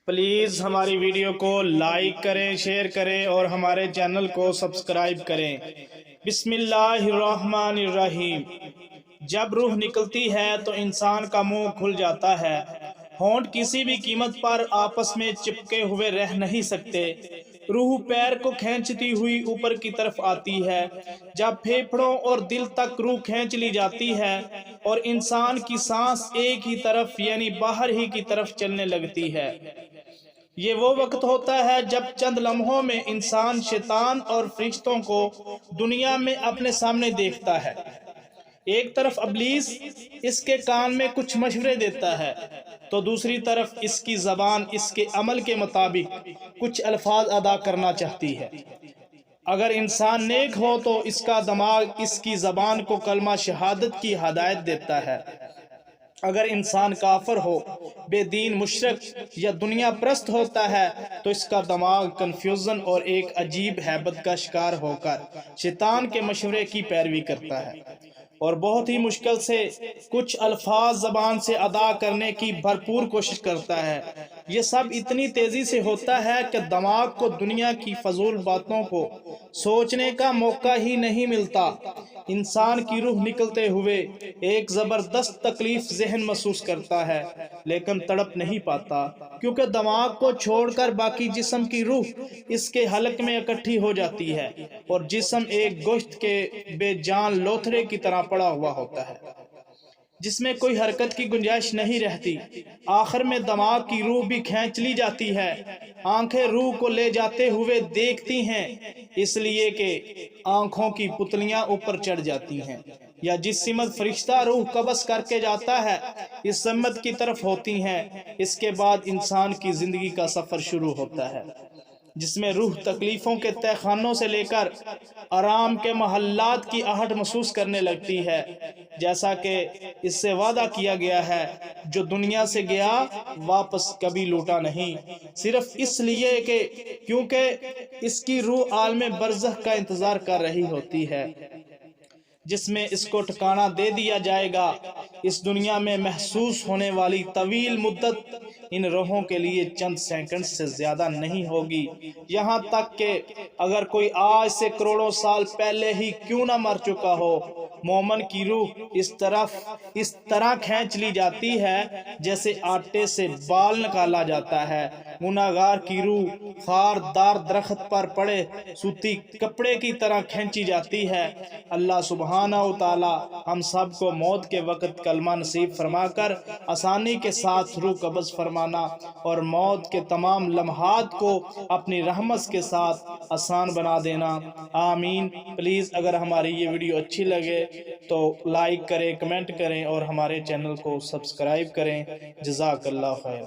Please ہماری video کو like کریں، شیئر کریں اور ہمارے چینل کو سبسکرائب کریں۔ بسم اللہ الرحمن الرحیم۔ جب روح نکلتی ہے تو انسان کا منہ کھل جاتا ہے۔ ہونٹ کسی بھی قیمت پر آپس میں چپکے ہوئے رہ نہیں سکتے۔ روح پیر کو کھینچتی ہوئی اوپر کی طرف آتی ہے۔ جب پھیپھڑوں اور دل تک روح کھینچ لی جاتی ہے اور انسان کی سانس ایک ہی طرف یعنی باہر ہی کی طرف چلنے لگتی ہے، یہ وہ وقت ہوتا ہے جب چند لمحوں میں انسان شیطان اور فرشتوں کو دنیا میں اپنے سامنے دیکھتا ہے۔ ایک طرف ابلیس اس کے کان میں کچھ مشورے دیتا ہے تو دوسری طرف اس کی زبان اس کے عمل کے مطابق کچھ الفاظ ادا کرنا چاہتی ہے۔ اگر انسان نیک ہو تو اس کا دماغ اس کی زبان کو کلمہ شہادت کی ہدایت دیتا ہے۔ اگر انسان کافر ہو، بے دین، مشرک یا دنیا پرست ہوتا ہے تو اس کا دماغ کنفیوژن اور ایک عجیب ہیبت کا شکار ہو کر شیطان کے مشورے کی پیروی کرتا ہے اور بہت ہی مشکل سے کچھ الفاظ زبان سے ادا کرنے کی بھرپور کوشش کرتا ہے۔ یہ سب اتنی تیزی سے ہوتا ہے کہ دماغ کو دنیا کی فضول باتوں کو سوچنے کا موقع ہی نہیں ملتا۔ انسان کی روح نکلتے ہوئے ایک زبردست تکلیف ذہن محسوس کرتا ہے، لیکن تڑپ نہیں پاتا کیونکہ دماغ کو چھوڑ کر باقی جسم کی روح اس کے حلق میں اکٹھی ہو جاتی ہے اور جسم ایک گوشت کے بے جان لوتھڑے کی طرح پڑا ہوا ہوتا ہے جس میں کوئی حرکت کی گنجائش نہیں رہتی۔ آخر میں دماغ کی روح بھی کھینچ لی جاتی ہے۔ آنکھیں روح کو لے جاتے ہوئے دیکھتی ہیں، اس لیے کہ آنکھوں کی پتلیاں اوپر چڑھ جاتی ہیں، یا جس سمت فرشتہ روح قبض کر کے جاتا ہے اس سمت کی طرف ہوتی ہیں۔ اس کے بعد انسان کی زندگی کا سفر شروع ہوتا ہے جس میں روح تکلیفوں کے تہہ خانوں سے لے کر آرام کے محلات کی آہٹ محسوس کرنے لگتی ہے، جیسا کہ اس سے وعدہ کیا گیا ہے، جو دنیا سے گیا واپس کبھی لوٹا نہیں، صرف اس لیے کہ کیونکہ اس کی روح عالم برزخ کا انتظار کر رہی ہوتی ہے جس میں اس کو ٹھکانہ دے دیا جائے گا۔ اس دنیا میں محسوس ہونے والی طویل مدت ان روحوں کے لیے چند سیکنڈ سے زیادہ نہیں ہوگی، یہاں تک کہ اگر کوئی آج سے کروڑوں سال پہلے ہی کیوں نہ مر چکا ہو، مومن کی روح اس طرح کھینچ لی جاتی ہے جیسے آٹے سے بال نکالا جاتا ہے۔ گنہگار کی روح خاردار درخت پر پڑے سوتی کپڑے کی طرح کھینچی جاتی ہے۔ اللہ سبحانہ و تعالی ہم سب کو موت کے وقت کلمہ نصیب فرما کر آسانی کے ساتھ روح قبض فرمانا اور موت کے تمام لمحات کو اپنی رحمت کے ساتھ آسان بنا دینا، آمین۔ پلیز اگر ہماری یہ ویڈیو اچھی لگے تو لائک کریں، کمنٹ کریں اور ہمارے چینل کو سبسکرائب کریں۔ جزاک اللہ خیر۔